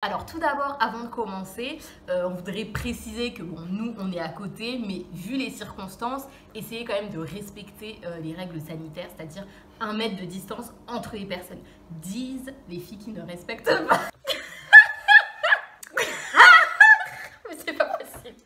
Alors tout d'abord, avant de commencer, on voudrait préciser que bon, nous, on est à côté, mais vu les circonstances, essayez quand même de respecter les règles sanitaires, c'est-à-dire 1 mètre de distance entre les personnes. Disent les filles qui ne respectent pas. Mais c'est pas possible.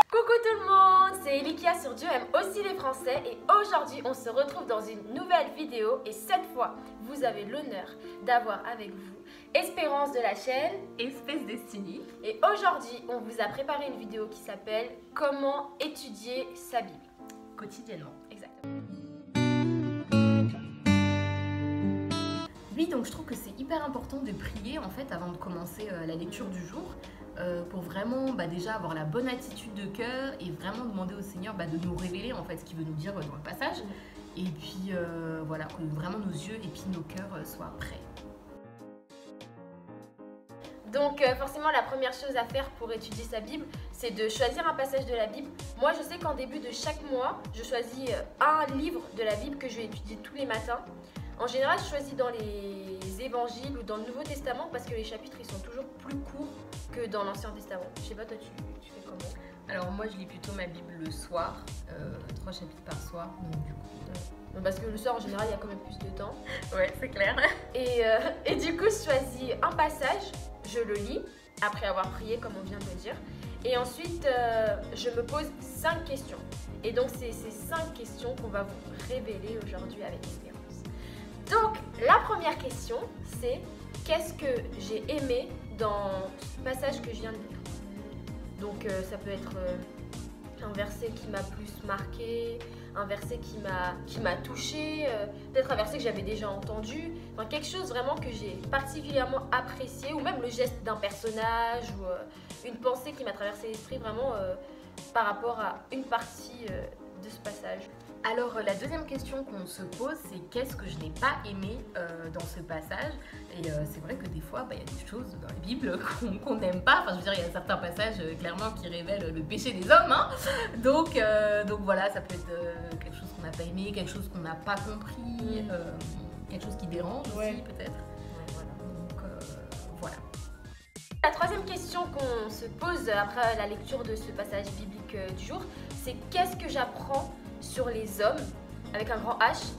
Coucou tout le monde, c'est Elikia sur Dieu aime aussi les Français et aujourd'hui on se retrouve dans une nouvelle vidéo et cette fois vous avez l'honneur d'avoir avec vous Espérance de la chaîne Espèce Destiny. et aujourd'hui on vous a préparé une vidéo qui s'appelle Comment étudier sa Bible. Quotidiennement. Exactement. Oui, donc je trouve que c'est hyper important de prier en fait avant de commencer la lecture du jour pour vraiment déjà avoir la bonne attitude de cœur et vraiment demander au Seigneur de nous révéler en fait ce qu'il veut nous dire dans le passage et puis voilà, que vraiment nos yeux et puis nos cœurs soient prêts. Donc forcément la première chose à faire pour étudier sa Bible, c'est de choisir un passage de la Bible. Moi je sais qu'en début de chaque mois, je choisis un livre de la Bible que je vais étudier tous les matins. En général, je choisis dans les évangiles ou dans le Nouveau Testament parce que les chapitres ils sont toujours plus courts que dans l'Ancien Testament. Je sais pas, toi tu fais comment? Alors moi je lis plutôt ma Bible le soir, 3 chapitres par soir, donc du coup... Parce que le soir en général il y a quand même plus de temps. Ouais, c'est clair. Et du coup, je choisis un passage, je le lis après avoir prié comme on vient de le dire. Et ensuite, je me pose 5 questions. Et donc, c'est ces 5 questions qu'on va vous révéler aujourd'hui avec Espérance. Donc, la première question, c'est qu'est-ce que j'ai aimé dans ce passage que je viens de lire? Donc, ça peut être un verset qui m'a plus marqué, un verset qui m'a touché, peut-être un verset que j'avais déjà entendu, enfin, quelque chose vraiment que j'ai particulièrement apprécié, ou même le geste d'un personnage, ou une pensée qui m'a traversé l'esprit vraiment par rapport à une partie de ce passage. Alors la deuxième question qu'on se pose, c'est qu'est-ce que je n'ai pas aimé dans ce passage. Et c'est vrai que des fois, il y a des choses dans la Bible qu'on n'aime pas. Enfin, je veux dire, il y a certains passages clairement qui révèlent le péché des hommes. Hein. Donc voilà, ça peut être quelque chose qu'on n'a pas aimé, quelque chose qu'on n'a pas compris, quelque chose qui dérange aussi peut-être. Ouais, voilà. Donc voilà. La troisième question qu'on se pose après la lecture de ce passage biblique du jour, c'est qu'est-ce que j'apprends sur les hommes, avec un grand H,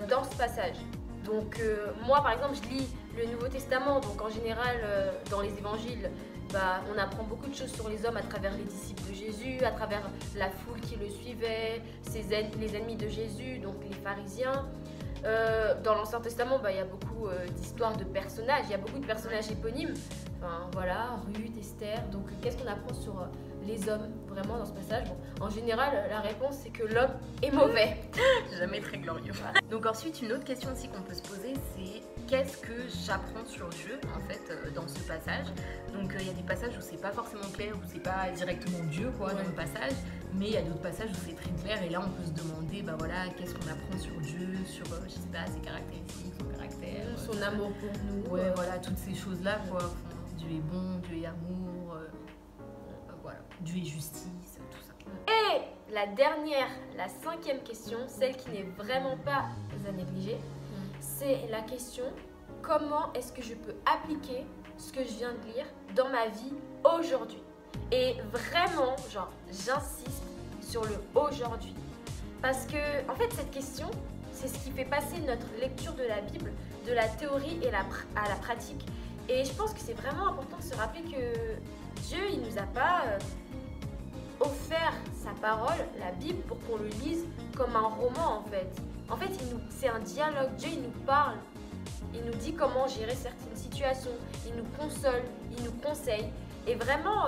dans ce passage. Donc moi par exemple je lis le Nouveau Testament, donc en général dans les évangiles, on apprend beaucoup de choses sur les hommes à travers les disciples de Jésus, à travers la foule qui le suivait, les ennemis de Jésus, donc les pharisiens. Dans l'Ancien Testament, il y a beaucoup d'histoires de personnages, il y a beaucoup de personnages éponymes. Enfin voilà, Ruth, Esther. Donc qu'est-ce qu'on apprend sur les hommes vraiment dans ce passage? En général, la réponse c'est que l'homme est mauvais. Jamais très glorieux. Donc ensuite, une autre question aussi qu'on peut se poser, c'est qu'est-ce que j'apprends sur Dieu en fait dans ce passage. Donc il y a des passages où c'est pas forcément clair, où c'est pas directement Dieu dans le passage, mais il y a d'autres passages où c'est très clair et là on peut se demander voilà qu'est-ce qu'on apprend sur Dieu, sur je sais pas ses caractéristiques, son caractère, son amour pour nous. Ouais, voilà, toutes ces choses là quoi. Enfin, Dieu est bon, Dieu est amour, voilà, Dieu est justice, tout ça. Et la dernière, la cinquième question, celle qui n'est vraiment pas à négliger, c'est la question comment est-ce que je peux appliquer ce que je viens de lire dans ma vie aujourd'hui? Et vraiment, j'insiste sur le aujourd'hui. Parce que, en fait, cette question, c'est ce qui fait passer notre lecture de la Bible de la théorie à la pratique. Et je pense que c'est vraiment important de se rappeler que Dieu, il nous a pas offert sa parole, la Bible, pour qu'on le lise comme un roman en fait. En fait, c'est un dialogue. Dieu, il nous parle. Il nous dit comment gérer certaines situations. Il nous console, il nous conseille. Et vraiment,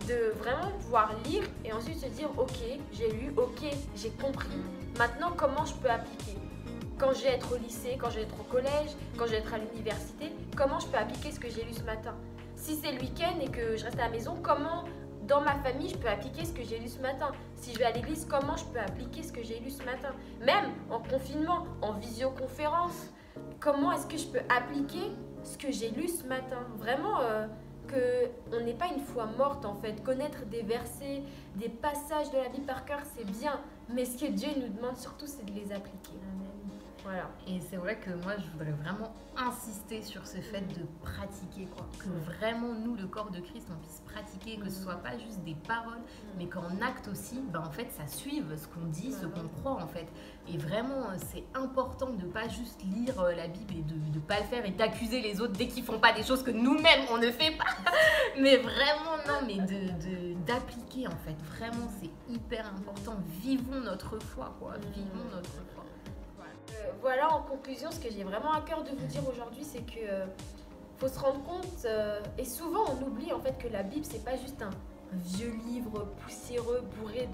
de vraiment pouvoir lire et ensuite se dire ok, j'ai lu, ok, j'ai compris. Maintenant, comment je peux appliquer? Quand je vais être au lycée, quand je vais être au collège, quand je vais être à l'université, comment je peux appliquer ce que j'ai lu ce matin? Si c'est le week-end et que je reste à la maison, comment dans ma famille je peux appliquer ce que j'ai lu ce matin? Si je vais à l'église, comment je peux appliquer ce que j'ai lu ce matin? Même en confinement, en visioconférence, comment est-ce que je peux appliquer ce que j'ai lu ce matin? Vraiment, qu'on n'est pas une foi morte en fait. Connaître des versets, des passages de la Bible par cœur, c'est bien. Mais ce que Dieu nous demande surtout, c'est de les appliquer. Voilà. Et c'est vrai que moi, je voudrais vraiment insister sur ce fait de pratiquer, quoi. Que vraiment, nous, le corps de Christ, on puisse pratiquer, que ce soit pas juste des paroles, mais qu'en acte aussi, ben, en fait, ça suive ce qu'on dit, ce qu'on croit, en fait. Et vraiment, c'est important de pas juste lire la Bible et de pas le faire et d'accuser les autres dès qu'ils font pas des choses que nous-mêmes, on ne fait pas. Mais vraiment, non, mais d'appliquer, en fait. Vraiment, c'est hyper important. Vivons notre foi, quoi. Vivons notre foi. Voilà, en conclusion, ce que j'ai vraiment à cœur de vous dire aujourd'hui, c'est que faut se rendre compte, et souvent on oublie en fait que la Bible, c'est pas juste un vieux livre poussiéreux, bourré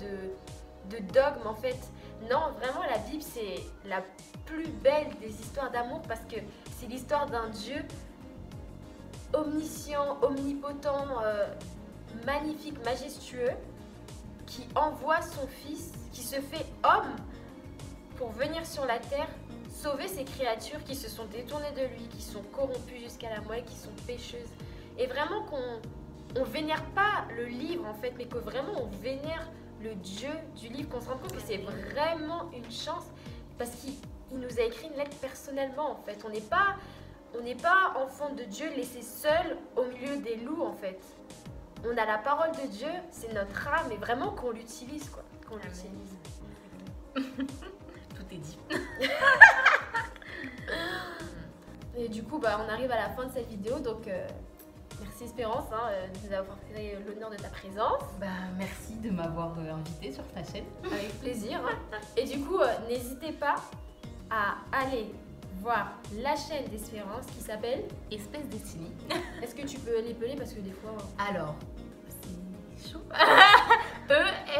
de dogmes en fait. Non, vraiment, la Bible, c'est la plus belle des histoires d'amour parce que c'est l'histoire d'un Dieu omniscient, omnipotent, magnifique, majestueux, qui envoie son Fils, qui se fait homme pour venir sur la terre, sauver ces créatures qui se sont détournées de lui, qui sont corrompues jusqu'à la moelle, qui sont pécheuses. Et vraiment qu'on vénère pas le livre en fait, mais que vraiment on vénère le Dieu du livre, qu'on se rende compte que c'est vraiment une chance parce qu'il nous a écrit une lettre personnellement en fait. On n'est pas enfant de Dieu laissé seul au milieu des loups en fait. On a la parole de Dieu, c'est notre âme et vraiment qu'on l'utilise quoi, qu'on l'utilise. Tout est dit. Et du coup, on arrive à la fin de cette vidéo, donc merci Espérance de nous avoir fait l'honneur de ta présence. Merci de m'avoir invitée sur ta chaîne. Avec plaisir. Et du coup, n'hésitez pas à aller voir la chaîne d'Espérance qui s'appelle Espèce Destinée. Est-ce que tu peux l'épeler parce que des fois... Alors, c'est chaud.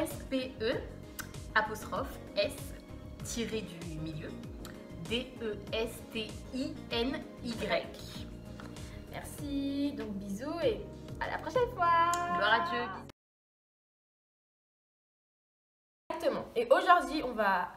ESPE apostrophe S tiré du milieu DESTINY. Merci, donc bisous et à la prochaine fois. Gloire à Dieu. Exactement. Et aujourd'hui, on va